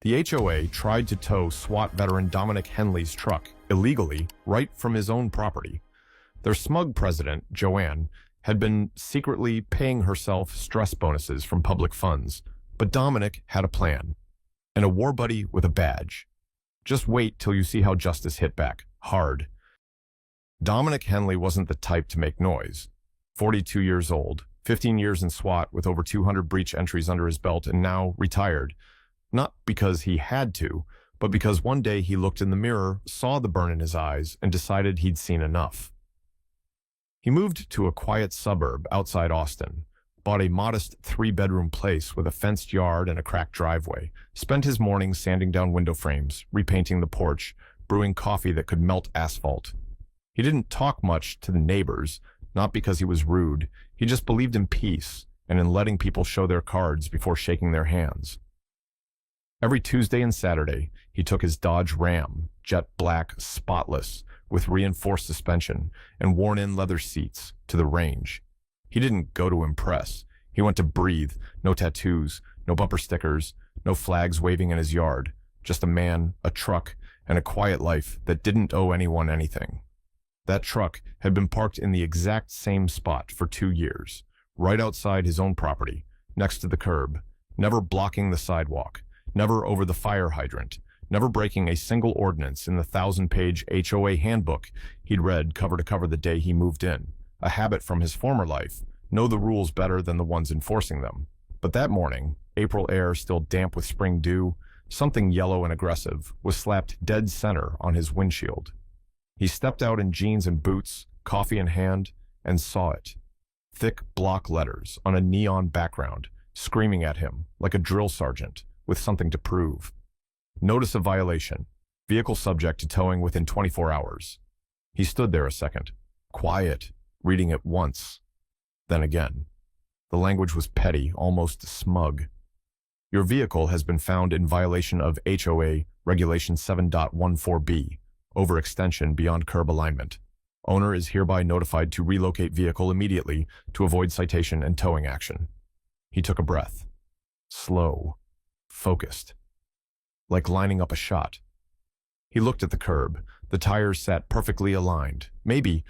The HOA tried to tow SWAT veteran Dominic Henley's truck illegally right from his own property. Their smug president, Joanne, had been secretly paying herself stress bonuses from public funds, but Dominic had a plan, and a war buddy with a badge. Just wait till you see how justice hit back, hard. Dominic Henley wasn't the type to make noise. 42 years old, 15 years in SWAT with over 200 breach entries under his belt and now retired. Not because he had to, but because one day he looked in the mirror, saw the burn in his eyes, and decided he'd seen enough. He moved to a quiet suburb outside Austin, bought a modest 3-bedroom place with a fenced yard and a cracked driveway, spent his mornings sanding down window frames, repainting the porch, brewing coffee that could melt asphalt. He didn't talk much to the neighbors, not because he was rude. He just believed in peace and in letting people show their cards before shaking their hands. Every Tuesday and Saturday, he took his Dodge Ram, jet black, spotless, with reinforced suspension and worn-in leather seats, to the range. He didn't go to impress. He went to breathe. No tattoos, no bumper stickers, no flags waving in his yard. Just a man, a truck, and a quiet life that didn't owe anyone anything. That truck had been parked in the exact same spot for 2 years, right outside his own property, next to the curb, never blocking the sidewalk, never over the fire hydrant, never breaking a single ordinance in the 1,000-page HOA handbook he'd read cover to cover the day he moved in. A habit from his former life, know the rules better than the ones enforcing them. But that morning, April air still damp with spring dew, something yellow and aggressive was slapped dead center on his windshield. He stepped out in jeans and boots, coffee in hand, and saw it. Thick block letters on a neon background, screaming at him like a drill sergeant with something to prove. Notice of violation. Vehicle subject to towing within 24 hours. He stood there a second, quiet, reading it once, then again. The language was petty, almost smug. Your vehicle has been found in violation of HOA Regulation 7.14b, overextension beyond curb alignment. Owner is hereby notified to relocate vehicle immediately to avoid citation and towing action. He took a breath. Slow. Focused. Like lining up a shot. He looked at the curb. The tires sat perfectly aligned. Maybe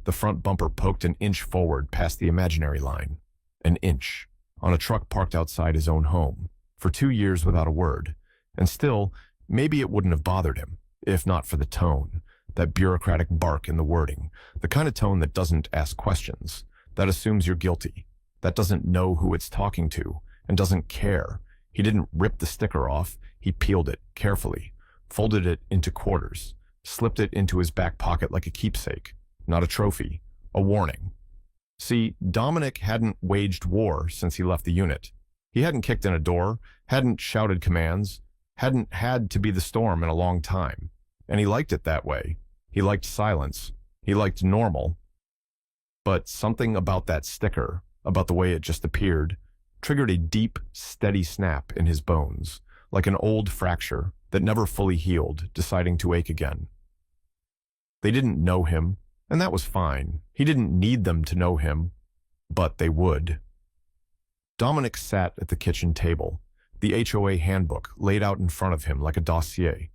the front bumper poked an inch forward past the imaginary line. An inch. On a truck parked outside his own home. For 2 years without a word. And still, maybe it wouldn't have bothered him, if not for the tone. That bureaucratic bark in the wording. The kind of tone that doesn't ask questions. That assumes you're guilty. That doesn't know who it's talking to. And doesn't care. He didn't rip the sticker off. He peeled it carefully, folded it into quarters, slipped it into his back pocket like a keepsake. Not a trophy, a warning. See, Dominic hadn't waged war since he left the unit. He hadn't kicked in a door, hadn't shouted commands, hadn't had to be the storm in a long time. And he liked it that way. He liked silence. He liked normal. But something about that sticker, about the way it just appeared, triggered a deep, steady snap in his bones, like an old fracture that never fully healed, deciding to ache again. They didn't know him, and that was fine. He didn't need them to know him, but they would. Dominic sat at the kitchen table, the HOA handbook laid out in front of him like a dossier.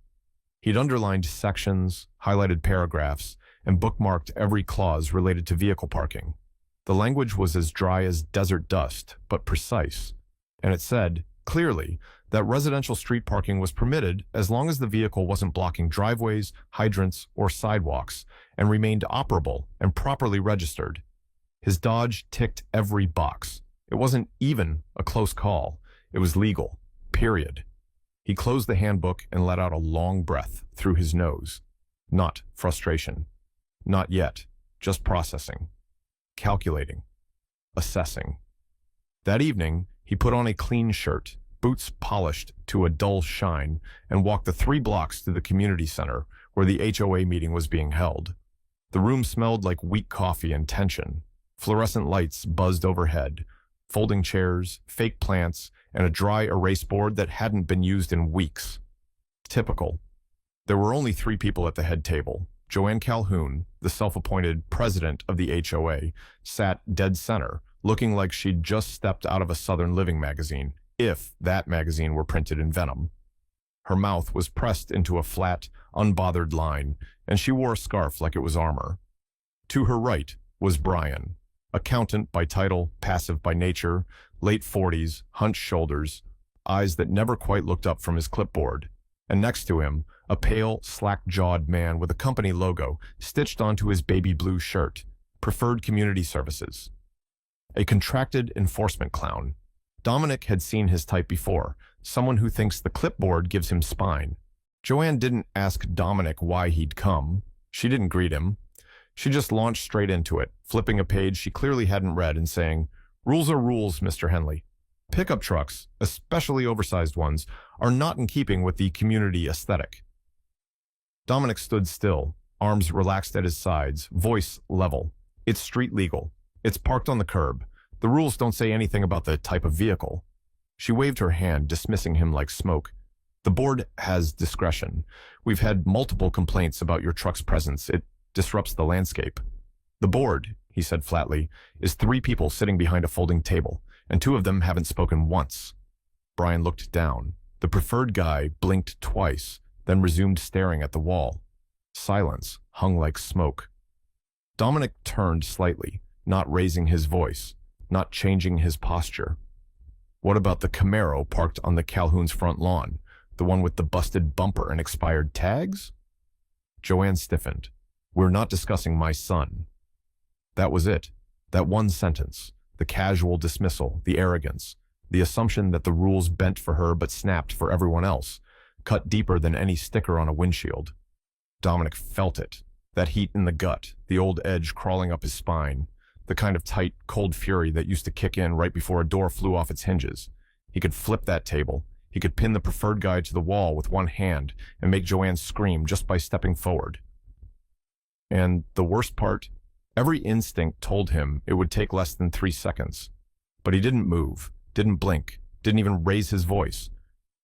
He'd underlined sections, highlighted paragraphs, and bookmarked every clause related to vehicle parking. The language was as dry as desert dust, but precise, and it said, clearly, that residential street parking was permitted as long as the vehicle wasn't blocking driveways, hydrants, or sidewalks, and remained operable and properly registered. His Dodge ticked every box. It wasn't even a close call. It was legal, period. He closed the handbook and let out a long breath through his nose. Not frustration. Not yet. Just processing. Calculating. Assessing. That evening, he put on a clean shirt, boots polished to a dull shine, and walked the 3 blocks to the community center where the HOA meeting was being held. The room smelled like weak coffee and tension. Fluorescent lights buzzed overhead, folding chairs, fake plants, and a dry erase board that hadn't been used in weeks. Typical. There were only 3 people at the head table. Joanne Calhoun, the self-appointed president of the HOA, sat dead center, looking like she'd just stepped out of a Southern Living magazine, if that magazine were printed in Venom. Her mouth was pressed into a flat, unbothered line, and she wore a scarf like it was armor. To her right was Brian, accountant by title, passive by nature, late 40s, hunched shoulders, eyes that never quite looked up from his clipboard, and next to him, a pale, slack-jawed man with a company logo stitched onto his baby blue shirt, Preferred Community Services. A contracted enforcement clown. Dominic had seen his type before, someone who thinks the clipboard gives him spine. Joanne didn't ask Dominic why he'd come. She didn't greet him. She just launched straight into it, flipping a page she clearly hadn't read and saying, "Rules are rules, Mr. Henley. Pickup trucks, especially oversized ones, are not in keeping with the community aesthetic." Dominic stood still, arms relaxed at his sides, voice level. "It's street legal. It's parked on the curb. The rules don't say anything about the type of vehicle." She waved her hand, dismissing him like smoke. "The board has discretion. We've had multiple complaints about your truck's presence. It disrupts the landscape." "The board," he said flatly, "is 3 people sitting behind a folding table, and 2 of them haven't spoken once." Brian looked down. The preferred guy blinked twice, then resumed staring at the wall. Silence hung like smoke. Dominic turned slightly, not raising his voice, not changing his posture. "What about the Camaro parked on the Calhoun's front lawn? The one with the busted bumper and expired tags?" Joanne stiffened. "We're not discussing my son." That was it. That one sentence. The casual dismissal, the arrogance, the assumption that the rules bent for her but snapped for everyone else, cut deeper than any sticker on a windshield. Dominic felt it. That heat in the gut, the old edge crawling up his spine, the kind of tight, cold fury that used to kick in right before a door flew off its hinges. He could flip that table. He could pin the preferred guy to the wall with one hand and make Joanne scream just by stepping forward. And the worst part, every instinct told him it would take less than 3 seconds. But he didn't move, didn't blink, didn't even raise his voice.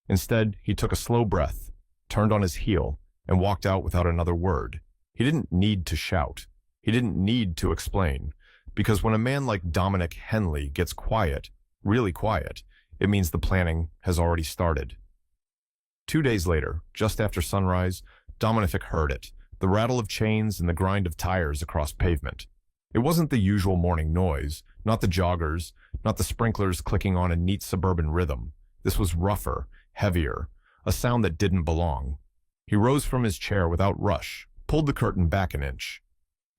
Instead, he took a slow breath, turned on his heel, and walked out without another word. He didn't need to shout. He didn't need to explain. Because when a man like Dominic Henley gets quiet, really quiet, it means the planning has already started. 2 days later, just after sunrise, Dominic heard it, the rattle of chains and the grind of tires across pavement. It wasn't the usual morning noise, not the joggers, not the sprinklers clicking on a neat suburban rhythm. This was rougher, heavier, a sound that didn't belong. He rose from his chair without rush, pulled the curtain back an inch.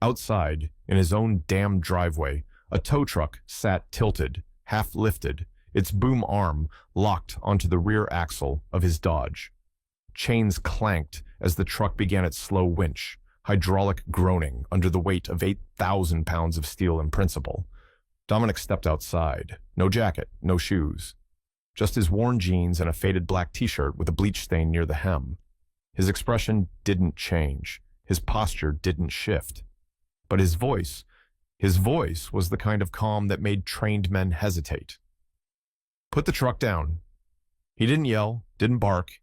Outside, in his own damned driveway, a tow truck sat tilted, half lifted, its boom arm locked onto the rear axle of his Dodge. Chains clanked as the truck began its slow winch, hydraulic groaning under the weight of 8,000 pounds of steel in principle. Dominic stepped outside. No jacket, no shoes. Just his worn jeans and a faded black t-shirt with a bleach stain near the hem. His expression didn't change. His posture didn't shift. But his voice was the kind of calm that made trained men hesitate. "Put the truck down." He didn't yell, didn't bark.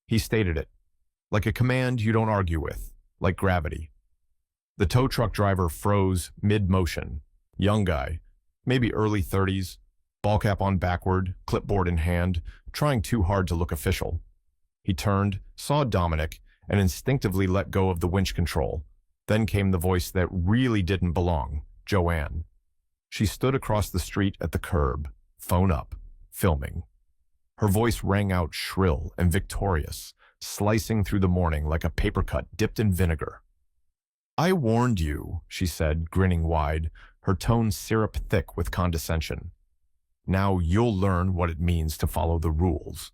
He stated it. Like a command you don't argue with, like gravity. The tow truck driver froze mid-motion. Young guy, maybe early 30s, ball cap on backward, clipboard in hand, trying too hard to look official. He turned, saw Dominic, and instinctively let go of the winch control. Then came the voice that really didn't belong, Joanne. She stood across the street at the curb, phone up, filming. Her voice rang out shrill and victorious, slicing through the morning like a paper cut dipped in vinegar. "I warned you," she said, grinning wide, her tone syrup thick with condescension. "Now you'll learn what it means to follow the rules."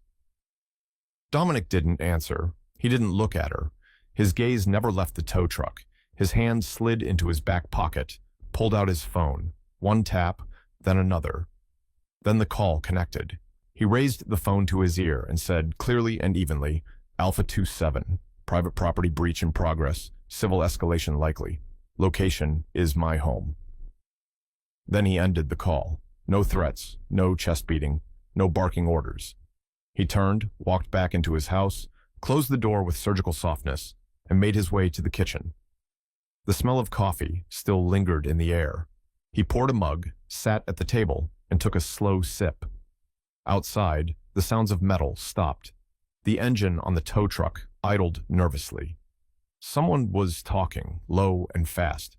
Dominic didn't answer. He didn't look at her. His gaze never left the tow truck. His hand slid into his back pocket, pulled out his phone. One tap, then another. Then the call connected. He raised the phone to his ear and said clearly and evenly, "Alpha 27, private property breach in progress, civil escalation likely. Location is my home." Then he ended the call. No threats, no chest beating, no barking orders. He turned, walked back into his house, closed the door with surgical softness, and made his way to the kitchen. The smell of coffee still lingered in the air. He poured a mug, sat at the table, and took a slow sip. Outside, the sounds of metal stopped. The engine on the tow truck idled nervously. Someone was talking, low and fast.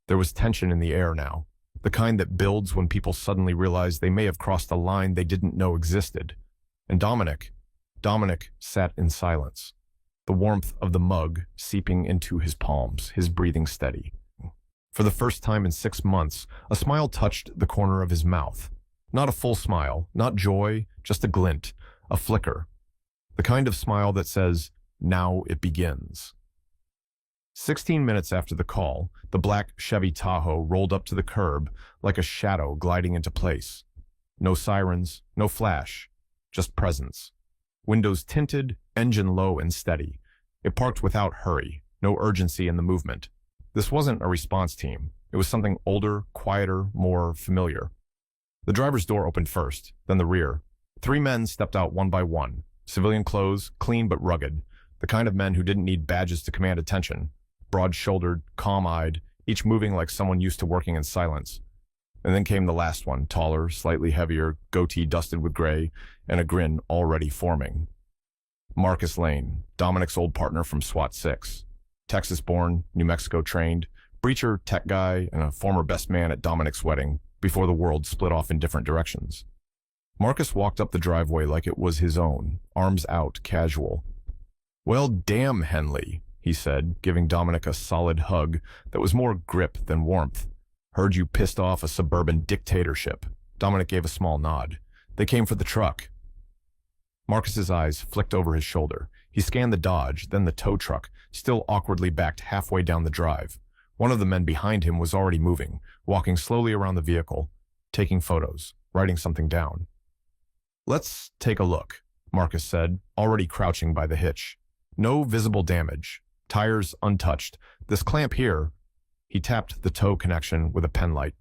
There was tension in the air now, the kind that builds when people suddenly realize they may have crossed a line they didn't know existed. And Dominic sat in silence, the warmth of the mug seeping into his palms, his breathing steady. For the first time in 6 months, a smile touched the corner of his mouth. Not a full smile, not joy, just a glint, a flicker. The kind of smile that says, "Now it begins." 16 minutes after the call, the black Chevy Tahoe rolled up to the curb like a shadow gliding into place. No sirens, no flash, just presence. Windows tinted, engine low and steady. It parked without hurry, no urgency in the movement. This wasn't a response team. It was something older, quieter, more familiar. The driver's door opened first, then the rear. 3 men stepped out one by one. Civilian clothes, clean but rugged. The kind of men who didn't need badges to command attention. Broad-shouldered, calm-eyed, each moving like someone used to working in silence. And then came the last one, taller, slightly heavier, goatee dusted with gray, and a grin already forming. Marcus Lane, Dominic's old partner from SWAT 6. Texas-born, New Mexico trained, breacher, tech guy, and a former best man at Dominic's wedding before the world split off in different directions. Marcus walked up the driveway like it was his own, arms out, casual. "Well, damn, Henley," he said, giving Dominic a solid hug that was more grip than warmth. "Heard you pissed off a suburban dictatorship." Dominic gave a small nod. "They came for the truck." Marcus's eyes flicked over his shoulder. He scanned the Dodge, then the tow truck, still awkwardly backed halfway down the drive. One of the men behind him was already moving, walking slowly around the vehicle, taking photos, writing something down. "Let's take a look," Marcus said, already crouching by the hitch. "No visible damage. Tires untouched. This clamp here," he tapped the tow connection with a penlight,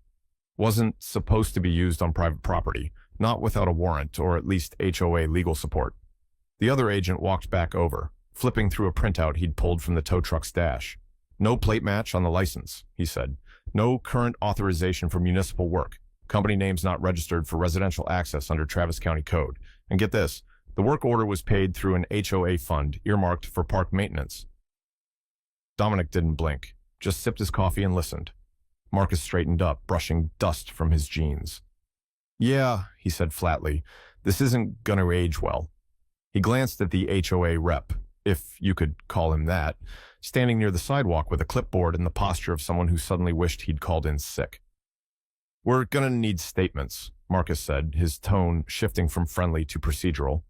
"wasn't supposed to be used on private property, not without a warrant or at least HOA legal support." The other agent walked back over, flipping through a printout he'd pulled from the tow truck's dash. "No plate match on the license," he said. "No current authorization for municipal work. Company name's not registered for residential access under Travis County Code. And get this, the work order was paid through an HOA fund earmarked for park maintenance." Dominic didn't blink, just sipped his coffee and listened. Marcus straightened up, brushing dust from his jeans. "Yeah," he said flatly, "this isn't gonna age well." He glanced at the HOA rep, if you could call him that, standing near the sidewalk with a clipboard in the posture of someone who suddenly wished he'd called in sick. "We're gonna need statements," Marcus said, his tone shifting from friendly to procedural.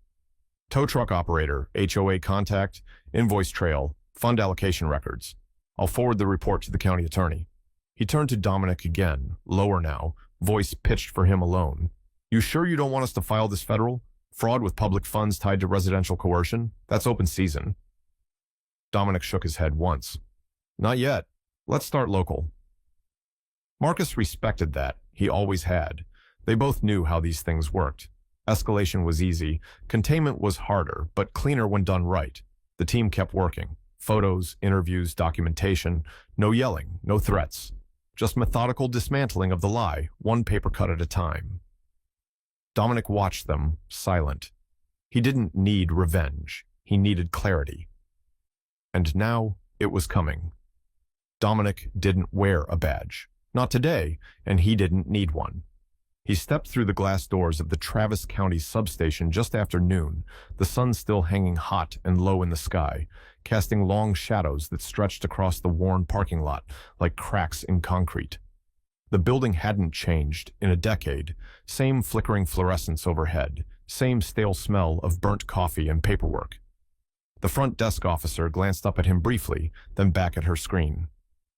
"Tow truck operator, HOA contact, invoice trail, fund allocation records. I'll forward the report to the county attorney." He turned to Dominic again, lower now, voice pitched for him alone. "You sure you don't want us to file this federal? Fraud with public funds tied to residential coercion? That's open season." Dominic shook his head once. "Not yet. Let's start local." Marcus respected that. He always had. They both knew how these things worked. Escalation was easy. Containment was harder, but cleaner when done right. The team kept working. Photos, interviews, documentation. No yelling, no threats. Just methodical dismantling of the lie, one paper cut at a time. Dominic watched them, silent. He didn't need revenge. He needed clarity. And now it was coming. Dominic didn't wear a badge. Not today, and he didn't need one. He stepped through the glass doors of the Travis County substation just after noon, the sun still hanging hot and low in the sky, casting long shadows that stretched across the worn parking lot like cracks in concrete. The building hadn't changed in a decade, same flickering fluorescence overhead, same stale smell of burnt coffee and paperwork. The front desk officer glanced up at him briefly, then back at her screen.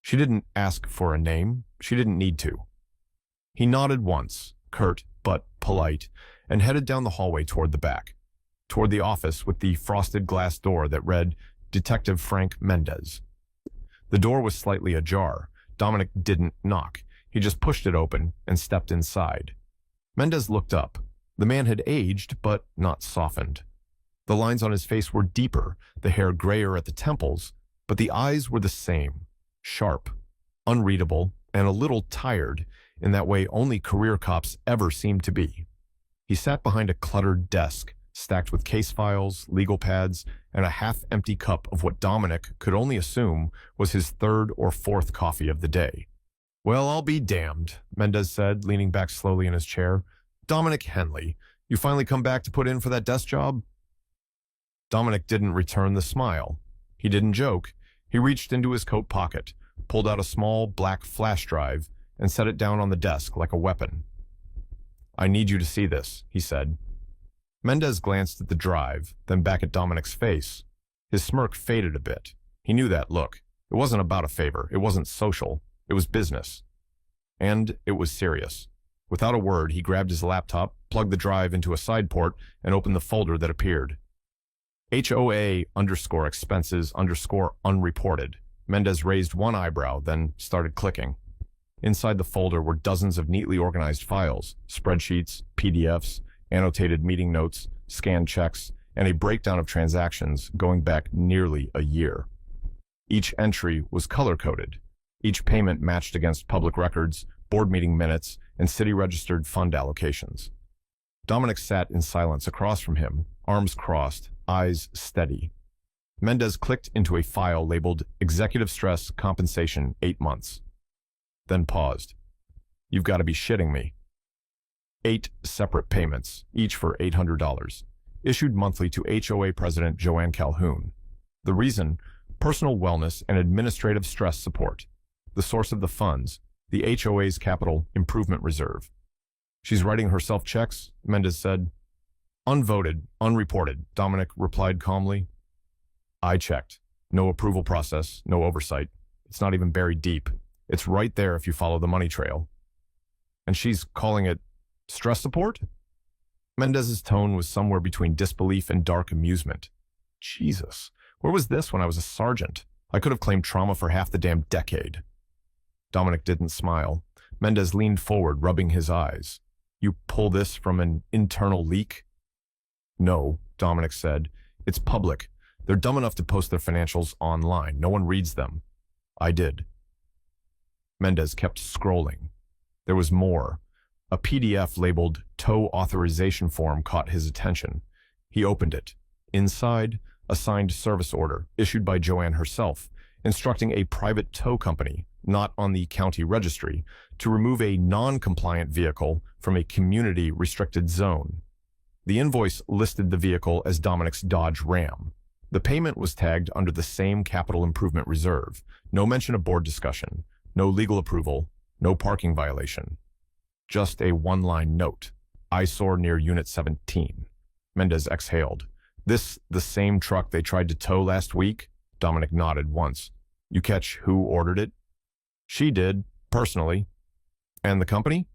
She didn't ask for a name. She didn't need to. He nodded once, curt but polite, and headed down the hallway toward the back, toward the office with the frosted glass door that read Detective Frank Mendez. The door was slightly ajar. Dominic didn't knock. He just pushed it open and stepped inside. Mendez looked up. The man had aged, but not softened. The lines on his face were deeper, the hair grayer at the temples, but the eyes were the same, sharp, unreadable, and a little tired in that way only career cops ever seemed to be. He sat behind a cluttered desk, stacked with case files, legal pads, and a half-empty cup of what Dominic could only assume was his third or fourth coffee of the day. "Well, I'll be damned," Mendez said, leaning back slowly in his chair. "Dominic Henley, you finally come back to put in for that desk job?" Dominic didn't return the smile. He didn't joke. He reached into his coat pocket, pulled out a small black flash drive, and set it down on the desk like a weapon. "I need you to see this," he said. Mendez glanced at the drive, then back at Dominic's face. His smirk faded a bit. He knew that look. It wasn't about a favor. It wasn't social. It was business. And it was serious. Without a word, he grabbed his laptop, plugged the drive into a side port, and opened the folder that appeared. HOA_expenses_unreported. Mendez raised one eyebrow, then started clicking. Inside the folder were dozens of neatly organized files, spreadsheets, PDFs, annotated meeting notes, scanned checks, and a breakdown of transactions going back nearly a year. Each entry was color-coded. Each payment matched against public records, board meeting minutes, and city-registered fund allocations. Dominic sat in silence across from him, arms crossed, eyes steady. Mendez clicked into a file labeled Executive Stress Compensation 8 months. Then paused. "You've got to be shitting me." 8 separate payments, each for $800, issued monthly to HOA President Joanne Calhoun. The reason? Personal wellness and administrative stress support. The source of the funds, the HOA's Capital Improvement Reserve. "She's writing herself checks," Mendez said. "Unvoted, unreported," Dominic replied calmly. "I checked. No approval process, no oversight. It's not even buried deep. It's right there if you follow the money trail." "And she's calling it stress support?" Mendez's tone was somewhere between disbelief and dark amusement. "Jesus, where was this when I was a sergeant? I could have claimed trauma for half the damn decade." Dominic didn't smile. Mendez leaned forward, rubbing his eyes. "You pull this from an internal leak?" "No," Dominic said. "It's public. They're dumb enough to post their financials online. No one reads them." "I did." Mendez kept scrolling. There was more. A PDF labeled Tow Authorization Form caught his attention. He opened it. Inside, a signed service order issued by Joanne herself, instructing a private tow company, not on the county registry, to remove a non-compliant vehicle from a community-restricted zone. The invoice listed the vehicle as Dominic's Dodge Ram. The payment was tagged under the same Capital Improvement Reserve. No mention of board discussion, no legal approval, no parking violation. Just a one-line note. "Eyesore near Unit 17. Mendez exhaled. "This the same truck they tried to tow last week?" Dominic nodded once. "You catch who ordered it?" "She did, personally." "And the company?"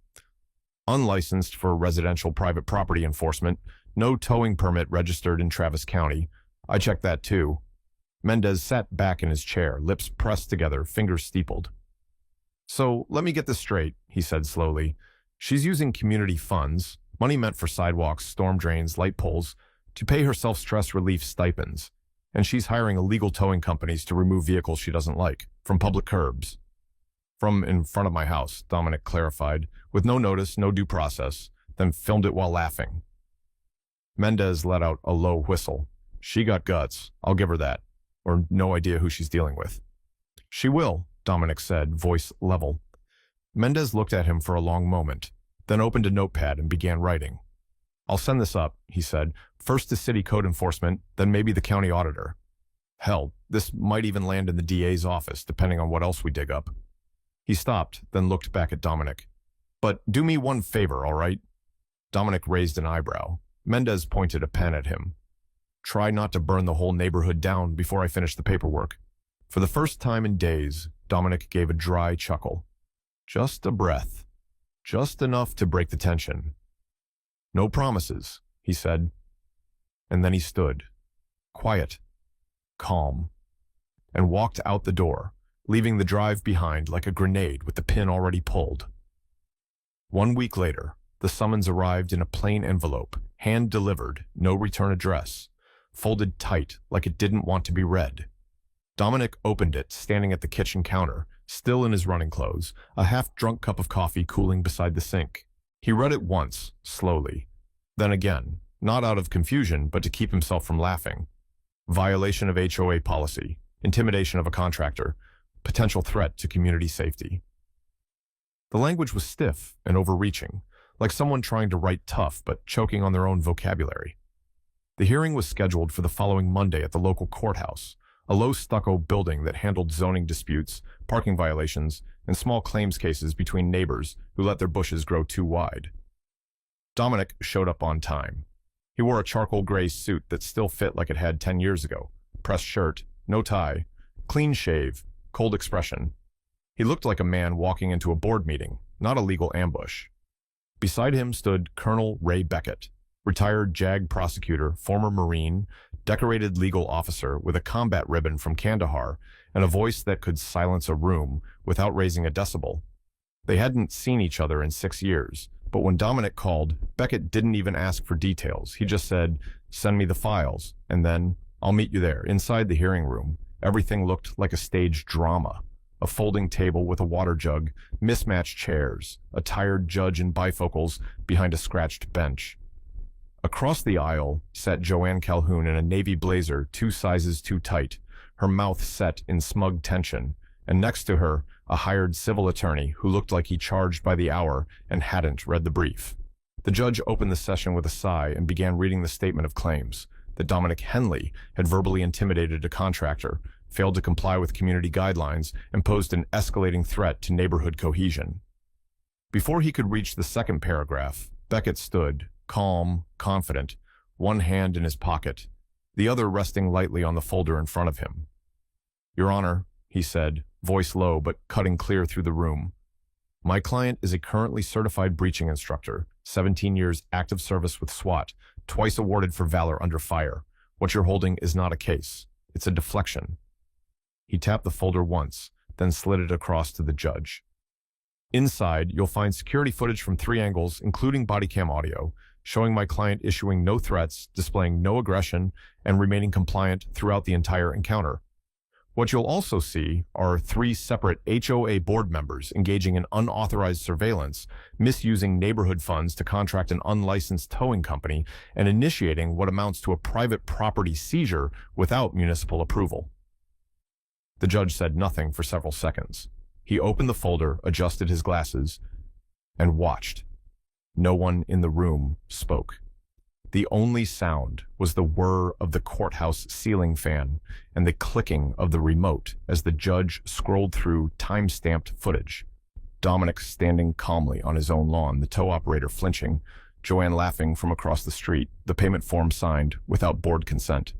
"Unlicensed for residential private property enforcement. No towing permit registered in Travis County. I checked that too." Mendez sat back in his chair, lips pressed together, fingers steepled. "So let me get this straight," he said slowly. "She's using community funds, money meant for sidewalks, storm drains, light poles, to pay herself stress relief stipends, and she's hiring illegal towing companies to remove vehicles she doesn't like, from public curbs." "From in front of my house," Dominic clarified, "with no notice, no due process, then filmed it while laughing." Mendez let out a low whistle. "She got guts, I'll give her that, or no idea who she's dealing with." "She will," Dominic said, voice level. Mendez looked at him for a long moment, then opened a notepad and began writing. "I'll send this up," he said, "first to city code enforcement, then maybe the county auditor. Hell, this might even land in the DA's office, depending on what else we dig up." He stopped, then looked back at Dominic. "But do me one favor, all right?" Dominic raised an eyebrow. Mendez pointed a pen at him. "Try not to burn the whole neighborhood down before I finish the paperwork." For the first time in days, Dominic gave a dry chuckle. Just a breath. Just enough to break the tension. "No promises," he said. And then he stood, quiet, calm, and walked out the door, leaving the drive behind like a grenade with the pin already pulled. 1 week later, the summons arrived in a plain envelope, hand-delivered, no return address, folded tight like it didn't want to be read. Dominic opened it, standing at the kitchen counter, still in his running clothes, a half-drunk cup of coffee cooling beside the sink. He read it once, slowly, Then again, not out of confusion, but to keep himself from laughing. Violation of HOA policy, intimidation of a contractor, potential threat to community safety. The language was stiff and overreaching, like someone trying to write tough but choking on their own vocabulary. The hearing was scheduled for the following Monday at the local courthouse, a low stucco building that handled zoning disputes, parking violations, and small claims cases between neighbors who let their bushes grow too wide. Dominic showed up on time. He wore a charcoal gray suit that still fit like it had 10 years ago, pressed shirt, no tie, clean shave, cold expression. He looked like a man walking into a board meeting, not a legal ambush. Beside him stood Colonel Ray Beckett, retired JAG prosecutor, former Marine, decorated legal officer with a combat ribbon from Kandahar and a voice that could silence a room without raising a decibel. They hadn't seen each other in 6 years, but when Dominic called, Beckett didn't even ask for details. He just said, "Send me the files," and then, "I'll meet you there." Inside the hearing room, everything looked like a staged drama. A folding table with a water jug, mismatched chairs, a tired judge in bifocals behind a scratched bench. Across the aisle sat Joanne Calhoun in a navy blazer 2 sizes too tight, her mouth set in smug tension, and next to her, a hired civil attorney who looked like he charged by the hour and hadn't read the brief. The judge opened the session with a sigh and began reading the statement of claims that Dominic Henley had verbally intimidated a contractor, failed to comply with community guidelines, and posed an escalating threat to neighborhood cohesion. Before he could reach the second paragraph, Beckett stood, calm, confident, one hand in his pocket, the other resting lightly on the folder in front of him. "Your Honor," he said, voice low but cutting clear through the room, "my client is a currently certified breaching instructor, 17 years active service with SWAT, twice awarded for valor under fire. What you're holding is not a case. It's a deflection." He tapped the folder once, then slid it across to the judge. "Inside, you'll find security footage from 3 angles, including body cam audio, showing my client issuing no threats, displaying no aggression, and remaining compliant throughout the entire encounter. What you'll also see are 3 separate HOA board members engaging in unauthorized surveillance, misusing neighborhood funds to contract an unlicensed towing company, and initiating what amounts to a private property seizure without municipal approval." The judge said nothing for several seconds. He opened the folder, adjusted his glasses, and watched. No one in the room spoke. The only sound was the whir of the courthouse ceiling fan and the clicking of the remote as the judge scrolled through time-stamped footage. Dominic standing calmly on his own lawn, the tow operator flinching, Joanne laughing from across the street, the payment form signed without board consent.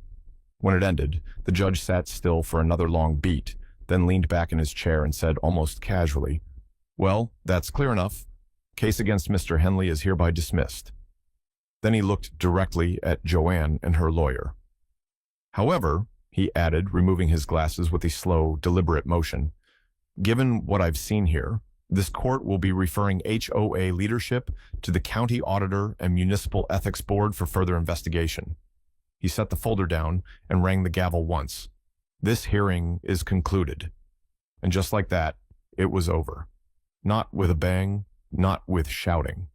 When it ended, the judge sat still for another long beat, then leaned back in his chair and said almost casually, "Well, that's clear enough. Case against Mr. Henley is hereby dismissed." Then he looked directly at Joanne and her lawyer. "However," he added, removing his glasses with a slow, deliberate motion, "given what I've seen here, this court will be referring HOA leadership to the county auditor and municipal ethics board for further investigation." He set the folder down and rang the gavel once. "This hearing is concluded." And just like that, it was over. Not with a bang, not with shouting,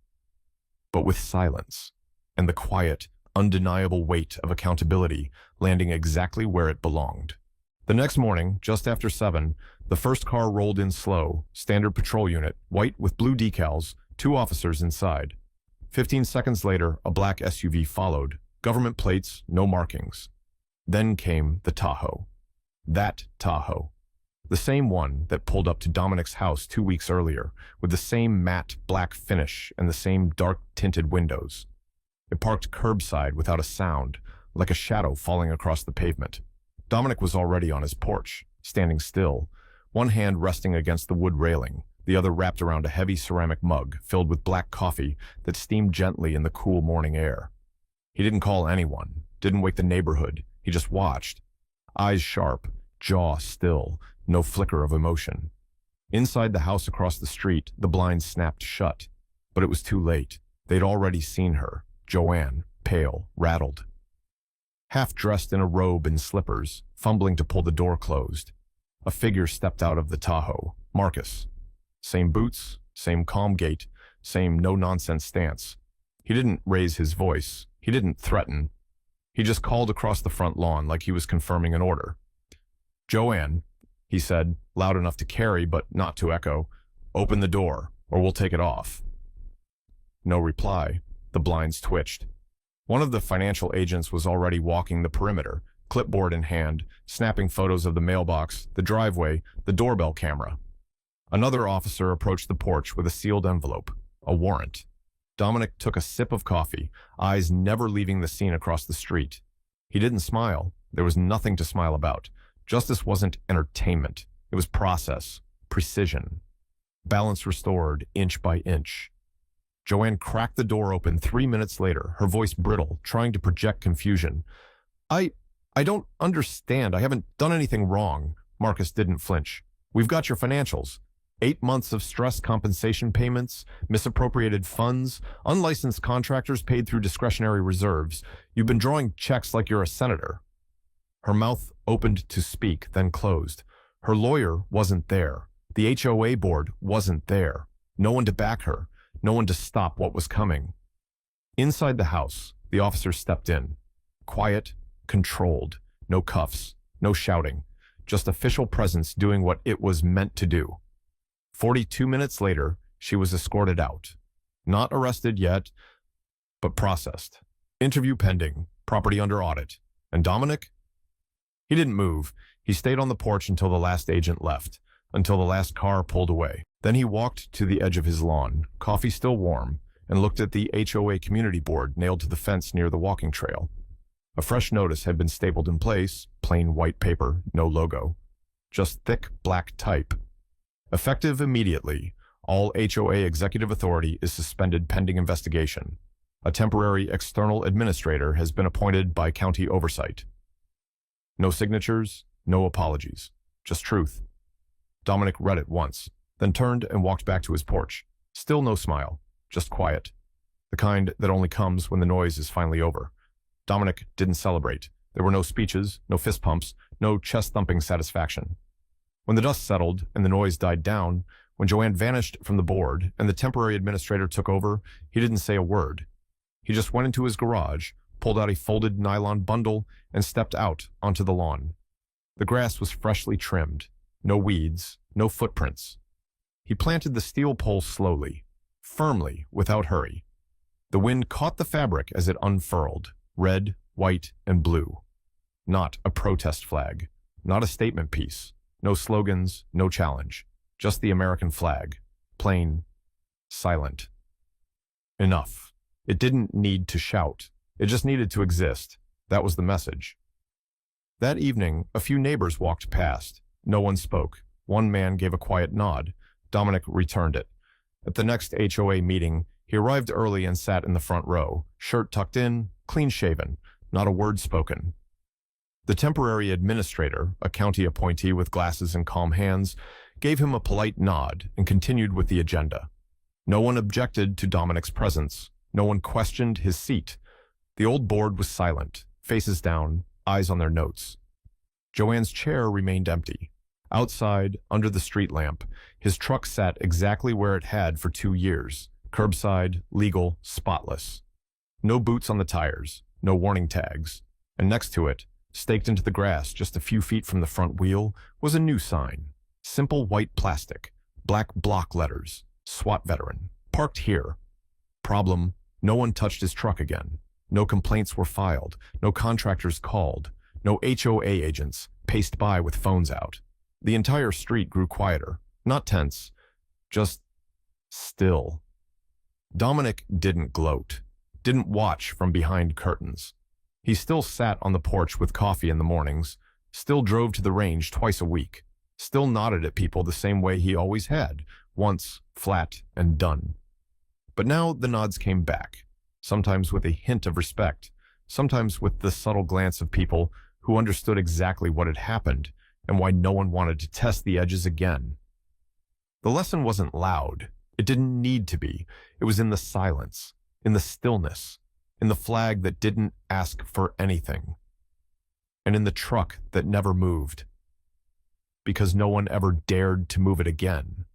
but with silence and the quiet, undeniable weight of accountability landing exactly where it belonged. The next morning, just after 7, the first car rolled in slow, standard patrol unit, white with blue decals, 2 officers inside. 15 seconds later, a black SUV followed, government plates, no markings. Then came the Tahoe. That Tahoe. The same one that pulled up to Dominic's house 2 weeks earlier, with the same matte black finish and the same dark-tinted windows. It parked curbside without a sound, like a shadow falling across the pavement. Dominic was already on his porch, standing still, one hand resting against the wood railing, the other wrapped around a heavy ceramic mug filled with black coffee that steamed gently in the cool morning air. He didn't call anyone, didn't wake the neighborhood, he just watched. Eyes sharp, jaw still, no flicker of emotion. Inside the house across the street, the blinds snapped shut. But it was too late. They'd already seen her, Joanne, pale, rattled. Half-dressed in a robe and slippers, fumbling to pull the door closed. A figure stepped out of the Tahoe, Marcus. Same boots, same calm gait, same no-nonsense stance. He didn't raise his voice. He didn't threaten. He just called across the front lawn like he was confirming an order. "Joanne," he said, loud enough to carry but not to echo, "open the door, or we'll take it off." No reply. The blinds twitched. One of the financial agents was already walking the perimeter, clipboard in hand, snapping photos of the mailbox, the driveway, the doorbell camera. Another officer approached the porch with a sealed envelope, a warrant. Dominic took a sip of coffee, eyes never leaving the scene across the street. He didn't smile. There was nothing to smile about. Justice wasn't entertainment. It was process, precision. Balance restored inch by inch. Joanne cracked the door open 3 minutes later, her voice brittle, trying to project confusion. I don't understand. I haven't done anything wrong." Marcus didn't flinch. "We've got your financials. 8 months of stress compensation payments, misappropriated funds, unlicensed contractors paid through discretionary reserves. You've been drawing checks like you're a senator." Her mouth opened to speak, then closed. Her lawyer wasn't there. The HOA board wasn't there. No one to back her. No one to stop what was coming. Inside the house, the officer stepped in. Quiet, controlled. No cuffs. No shouting. Just official presence doing what it was meant to do. 42 minutes later, she was escorted out. Not arrested yet, but processed. Interview pending. Property under audit. And Dominic? He didn't move. He stayed on the porch until the last agent left, until the last car pulled away. Then he walked to the edge of his lawn, coffee still warm, and looked at the HOA community board nailed to the fence near the walking trail. A fresh notice had been stapled in place, plain white paper, no logo. Just thick black type. Effective immediately, all HOA executive authority is suspended pending investigation. A temporary external administrator has been appointed by county oversight. No signatures, no apologies, just truth. Dominic read it once, then turned and walked back to his porch. Still no smile, just quiet. The kind that only comes when the noise is finally over. Dominic didn't celebrate. There were no speeches, no fist pumps, no chest-thumping satisfaction. When the dust settled and the noise died down, when Joanne vanished from the board and the temporary administrator took over, he didn't say a word. He just went into his garage, pulled out a folded nylon bundle, and stepped out onto the lawn. The grass was freshly trimmed. No weeds, no footprints. He planted the steel pole slowly, firmly, without hurry. The wind caught the fabric as it unfurled, red, white, and blue. Not a protest flag, not a statement piece. No slogans, no challenge. Just the American flag. Plain, silent. Enough. It didn't need to shout. It just needed to exist. That was the message. That evening, a few neighbors walked past. No one spoke. One man gave a quiet nod. Dominic returned it. At the next HOA meeting, he arrived early and sat in the front row, shirt tucked in, clean-shaven, not a word spoken. The temporary administrator, a county appointee with glasses and calm hands, gave him a polite nod and continued with the agenda. No one objected to Dominic's presence. No one questioned his seat. The old board was silent, faces down, eyes on their notes. Joanne's chair remained empty. Outside, under the street lamp, his truck sat exactly where it had for 2 years. Curbside, legal, spotless. No boots on the tires, no warning tags. And next to it, staked into the grass just a few feet from the front wheel, was a new sign. Simple white plastic, black block letters, SWAT veteran, parked here. Problem, no one touched his truck again. No complaints were filed, no contractors called, no HOA agents paced by with phones out. The entire street grew quieter, not tense, just still. Dominic didn't gloat, didn't watch from behind curtains. He still sat on the porch with coffee in the mornings, still drove to the range twice a week, still nodded at people the same way he always had, once flat and done. But now the nods came back, sometimes with a hint of respect, sometimes with the subtle glance of people who understood exactly what had happened and why no one wanted to test the edges again. The lesson wasn't loud. It didn't need to be. It was in the silence, in the stillness, in the flag that didn't ask for anything, and in the truck that never moved, because no one ever dared to move it again.